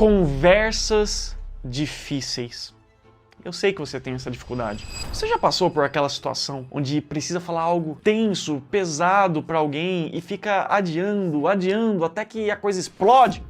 Conversas difíceis. Eu sei que você tem essa dificuldade. Você já passou por aquela situação onde precisa falar algo tenso, pesado para alguém e fica adiando até que a coisa explode?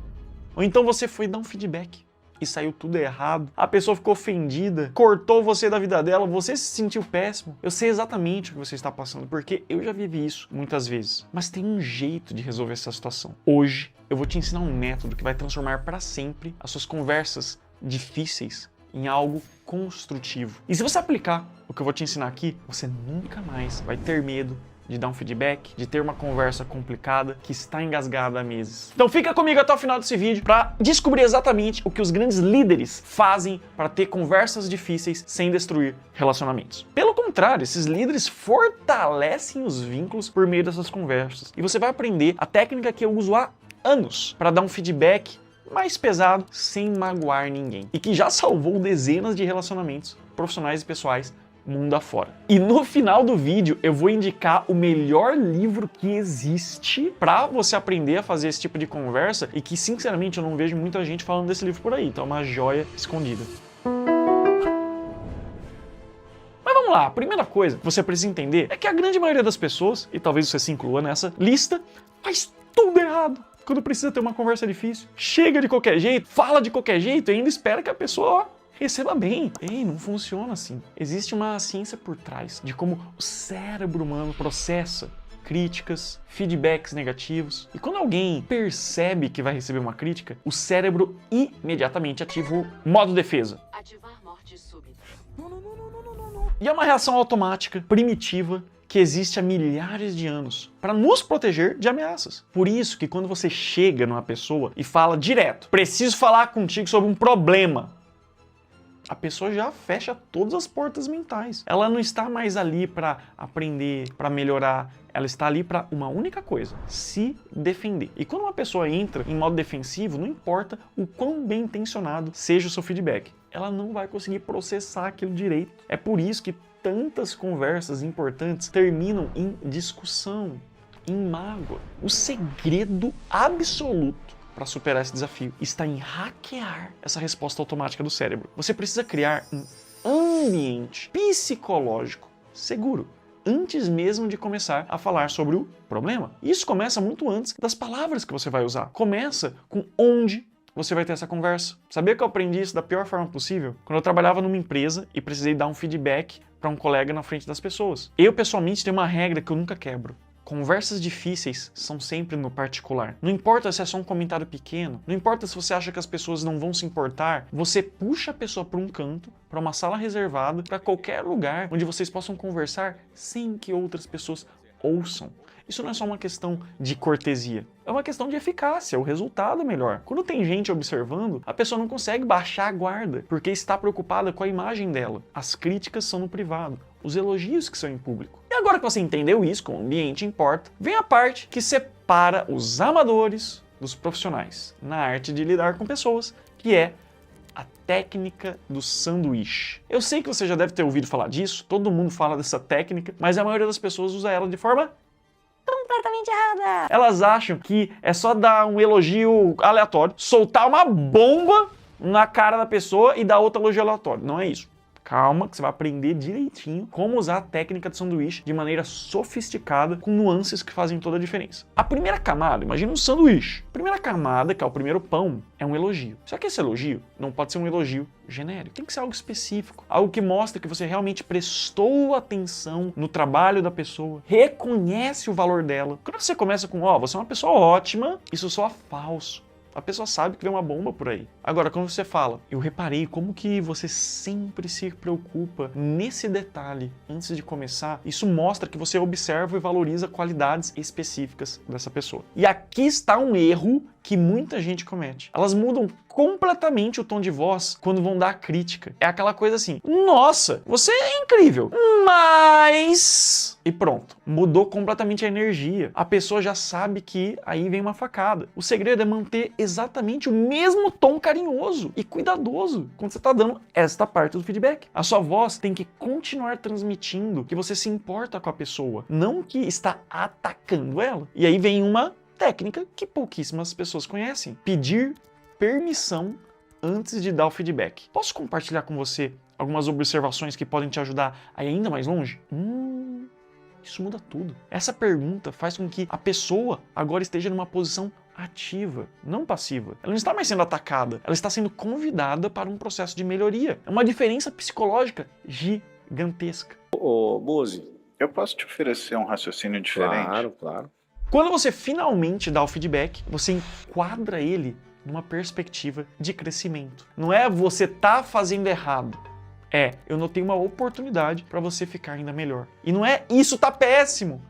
Ou então você foi dar um feedback e saiu tudo errado, a pessoa ficou ofendida, cortou você da vida dela, você se sentiu péssimo. Eu sei exatamente o que você está passando, porque eu já vivi isso muitas vezes. Mas tem um jeito de resolver essa situação. Hoje eu vou te ensinar um método que vai transformar para sempre as suas conversas difíceis em algo construtivo. E se você aplicar o que eu vou te ensinar aqui, você nunca mais vai ter medo de dar um feedback, de ter uma conversa complicada que está engasgada há meses. Então fica comigo até o final desse vídeo para descobrir exatamente o que os grandes líderes fazem para ter conversas difíceis sem destruir relacionamentos. Pelo contrário, esses líderes fortalecem os vínculos por meio dessas conversas. E você vai aprender a técnica que eu uso há anos para dar um feedback mais pesado sem magoar ninguém e que já salvou dezenas de relacionamentos profissionais e pessoais mundo afora. E no final do vídeo eu vou indicar o melhor livro que existe para você aprender a fazer esse tipo de conversa e que sinceramente eu não vejo muita gente falando desse livro por aí, então é uma joia escondida. Mas vamos lá, a primeira coisa que você precisa entender é que a grande maioria das pessoas, e talvez você se inclua nessa lista, faz tudo errado quando precisa ter uma conversa difícil. Chega de qualquer jeito, fala de qualquer jeito e ainda espera que a pessoa receba bem. Ei, não funciona assim. Existe uma ciência por trás de como o cérebro humano processa críticas, feedbacks negativos. E quando alguém percebe que vai receber uma crítica, o cérebro imediatamente ativa o modo defesa. Ativar morte súbita. E é uma reação automática, primitiva, que existe há milhares de anos para nos proteger de ameaças. Por isso que quando você chega numa pessoa e fala direto, preciso falar contigo sobre um problema, a pessoa já fecha todas as portas mentais. Ela não está mais ali para aprender, para melhorar. Ela está ali para uma única coisa: se defender. E quando uma pessoa entra em modo defensivo, não importa o quão bem intencionado seja o seu feedback, ela não vai conseguir processar aquilo direito. É por isso que tantas conversas importantes terminam em discussão, em mágoa. O segredo absoluto para superar esse desafio está em hackear essa resposta automática do cérebro. Você precisa criar um ambiente psicológico seguro antes mesmo de começar a falar sobre o problema. Isso começa muito antes das palavras que você vai usar. Começa com onde você vai ter essa conversa. Sabia que eu aprendi isso da pior forma possível? Quando eu trabalhava numa empresa e precisei dar um feedback para um colega na frente das pessoas. Eu, pessoalmente, tenho uma regra que eu nunca quebro. Conversas difíceis são sempre no particular. Não importa se é só um comentário pequeno, não importa se você acha que as pessoas não vão se importar, você puxa a pessoa para um canto, para uma sala reservada, para qualquer lugar onde vocês possam conversar sem que outras pessoas ouçam. Isso não é só uma questão de cortesia, é uma questão de eficácia, o resultado é melhor. Quando tem gente observando, a pessoa não consegue baixar a guarda, porque está preocupada com a imagem dela. As críticas são no privado, os elogios que são em público. E agora que você entendeu isso, como o ambiente importa, vem a parte que separa os amadores dos profissionais na arte de lidar com pessoas, que é a técnica do sanduíche. Eu sei que você já deve ter ouvido falar disso, todo mundo fala dessa técnica, mas a maioria das pessoas usa ela de forma completamente errada. Elas acham que é só dar um elogio aleatório, soltar uma bomba na cara da pessoa e dar outro elogio aleatório. Não é isso. Calma, que você vai aprender direitinho como usar a técnica de sanduíche de maneira sofisticada, com nuances que fazem toda a diferença. A primeira camada, imagina um sanduíche. A primeira camada, que é o primeiro pão, é um elogio. Só que esse elogio não pode ser um elogio genérico. Tem que ser algo específico, algo que mostra que você realmente prestou atenção no trabalho da pessoa, reconhece o valor dela. Quando você começa com, você é uma pessoa ótima, isso soa falso. A pessoa sabe que vem uma bomba por aí. Agora, quando você fala, eu reparei como que você sempre se preocupa nesse detalhe antes de começar, isso mostra que você observa e valoriza qualidades específicas dessa pessoa. E aqui está um erro que muita gente comete. Elas mudam completamente o tom de voz quando vão dar a crítica. É aquela coisa assim, nossa, você é incrível, mas... E pronto, mudou completamente a energia. A pessoa já sabe que aí vem uma facada. O segredo é manter exatamente o mesmo tom carinhoso e cuidadoso quando você está dando esta parte do feedback. A sua voz tem que continuar transmitindo que você se importa com a pessoa, não que está atacando ela. E aí vem uma técnica que pouquíssimas pessoas conhecem. Pedir permissão antes de dar o feedback. Posso compartilhar com você algumas observações que podem te ajudar a ir ainda mais longe? Isso muda tudo. Essa pergunta faz com que a pessoa agora esteja numa posição ativa, não passiva. Ela não está mais sendo atacada, ela está sendo convidada para um processo de melhoria. É uma diferença psicológica gigantesca. Ô, Muzi, eu posso te oferecer um raciocínio diferente? Claro, claro. Quando você finalmente dá o feedback, você enquadra ele numa perspectiva de crescimento. Não é você tá fazendo errado. Eu notei uma oportunidade para você ficar ainda melhor. E não é isso tá péssimo.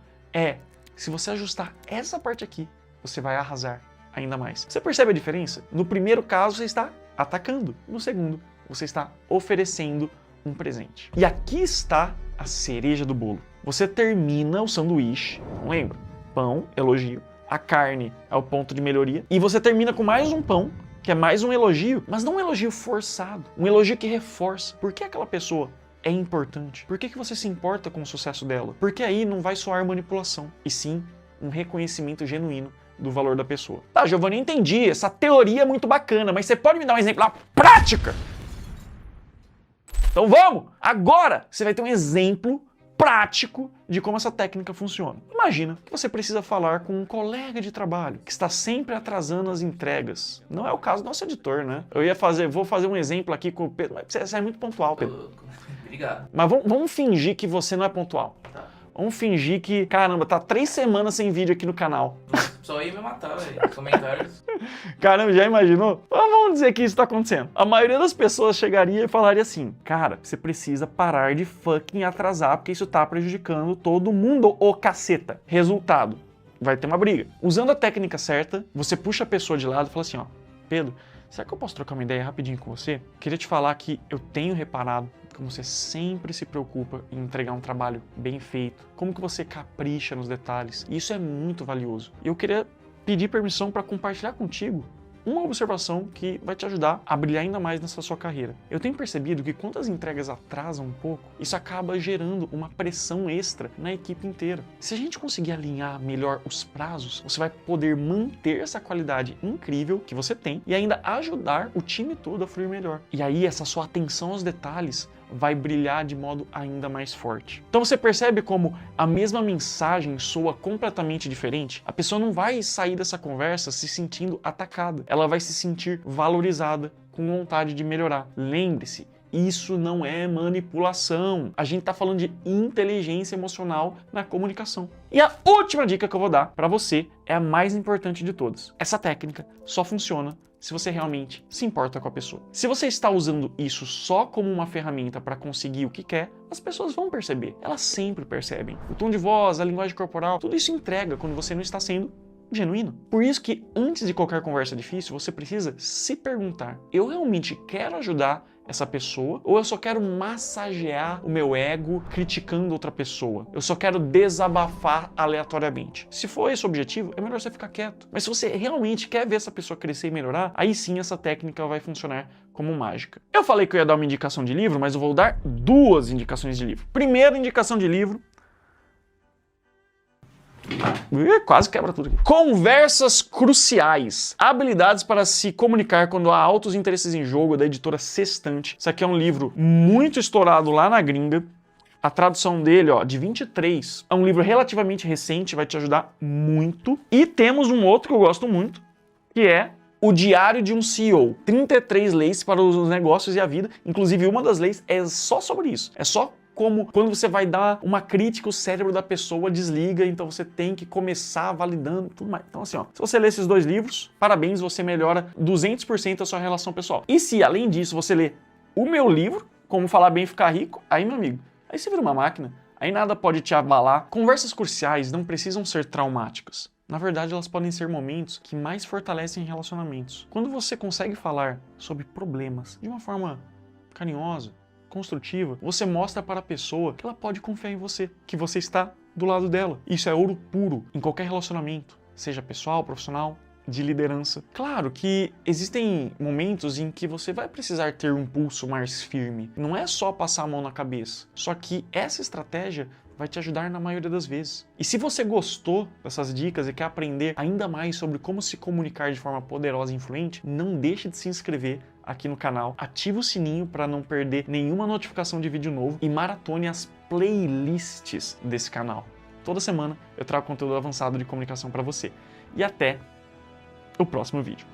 Se você ajustar essa parte aqui, você vai arrasar ainda mais. Você percebe a diferença? No primeiro caso, você está atacando. No segundo, você está oferecendo um presente. E aqui está a cereja do bolo. Você termina o sanduíche, não lembra? Pão, elogio. A carne é o ponto de melhoria. E você termina com mais um pão, que é mais um elogio, mas não um elogio forçado. Um elogio que reforça. Por que aquela pessoa é importante? Por que você se importa com o sucesso dela? Porque aí não vai soar manipulação, e sim um reconhecimento genuíno do valor da pessoa. Tá, Giovanni, entendi, essa teoria é muito bacana, mas você pode me dar um exemplo na prática? Então vamos! Agora você vai ter um exemplo prático de como essa técnica funciona. Imagina que você precisa falar com um colega de trabalho que está sempre atrasando as entregas. Não é o caso do nosso editor, né? Vou fazer um exemplo aqui com o Pedro, mas você é muito pontual, Pedro. Obrigado. Mas vamos fingir que você não é pontual. Tá. Vamos fingir que, caramba, tá 3 semanas sem vídeo aqui no canal. Só ia me matar, velho. Comentários. Caramba, já imaginou? Vamos dizer que isso tá acontecendo. A maioria das pessoas chegaria e falaria assim: cara, você precisa parar de fucking atrasar, porque isso tá prejudicando todo mundo, ô caceta. Resultado, vai ter uma briga. Usando a técnica certa, você puxa a pessoa de lado e fala assim, ó, Pedro, será que eu posso trocar uma ideia rapidinho com você? Queria te falar que eu tenho reparado como você sempre se preocupa em entregar um trabalho bem feito, como que você capricha nos detalhes. E isso é muito valioso. E eu queria pedir permissão para compartilhar contigo uma observação que vai te ajudar a brilhar ainda mais nessa sua carreira. Eu tenho percebido que quando as entregas atrasam um pouco, isso acaba gerando uma pressão extra na equipe inteira. Se a gente conseguir alinhar melhor os prazos, você vai poder manter essa qualidade incrível que você tem e ainda ajudar o time todo a fluir melhor. E aí essa sua atenção aos detalhes vai brilhar de modo ainda mais forte. Então você percebe como a mesma mensagem soa completamente diferente? A pessoa não vai sair dessa conversa se sentindo atacada. Ela vai se sentir valorizada, com vontade de melhorar. Lembre-se, isso não é manipulação. A gente está falando de inteligência emocional na comunicação. E a última dica que eu vou dar para você é a mais importante de todas. Essa técnica só funciona se você realmente se importa com a pessoa. Se você está usando isso só como uma ferramenta para conseguir o que quer, as pessoas vão perceber. Elas sempre percebem. O tom de voz, a linguagem corporal, tudo isso entrega quando você não está sendo genuíno. Por isso que antes de qualquer conversa difícil, você precisa se perguntar: eu realmente quero ajudar essa pessoa ou eu só quero massagear o meu ego criticando outra pessoa? Eu só quero desabafar aleatoriamente. Se for esse o objetivo, é melhor você ficar quieto. Mas se você realmente quer ver essa pessoa crescer e melhorar, aí sim essa técnica vai funcionar como mágica. Eu falei que eu ia dar uma indicação de livro, mas eu vou dar 2 indicações de livro. Primeira indicação de livro, quase quebra tudo aqui. Conversas Cruciais. Habilidades para se comunicar quando há altos interesses em jogo, da editora Sextante. Isso aqui é um livro muito estourado lá na gringa. A tradução dele, de 23. É um livro relativamente recente, vai te ajudar muito. E temos um outro que eu gosto muito, que é O Diário de um CEO. 33 leis para os negócios e a vida. Inclusive, uma das leis é só sobre isso. É só como quando você vai dar uma crítica, o cérebro da pessoa desliga, então você tem que começar validando tudo mais. Então assim, se você ler esses 2 livros, parabéns, você melhora 200% a sua relação pessoal. E se, além disso, você ler o meu livro, Como Falar Bem e Ficar Rico, aí, meu amigo, aí você vira uma máquina. Aí nada pode te abalar. Conversas cruciais não precisam ser traumáticas. Na verdade, elas podem ser momentos que mais fortalecem relacionamentos. Quando você consegue falar sobre problemas de uma forma carinhosa, construtiva, você mostra para a pessoa que ela pode confiar em você, que você está do lado dela. Isso é ouro puro em qualquer relacionamento, seja pessoal, profissional, de liderança. Claro que existem momentos em que você vai precisar ter um pulso mais firme. Não é só passar a mão na cabeça. Só que essa estratégia vai te ajudar na maioria das vezes. E se você gostou dessas dicas e quer aprender ainda mais sobre como se comunicar de forma poderosa e influente, não deixe de se inscrever aqui no canal, ative o sininho para não perder nenhuma notificação de vídeo novo e maratone as playlists desse canal. Toda semana eu trago conteúdo avançado de comunicação para você. E até o próximo vídeo.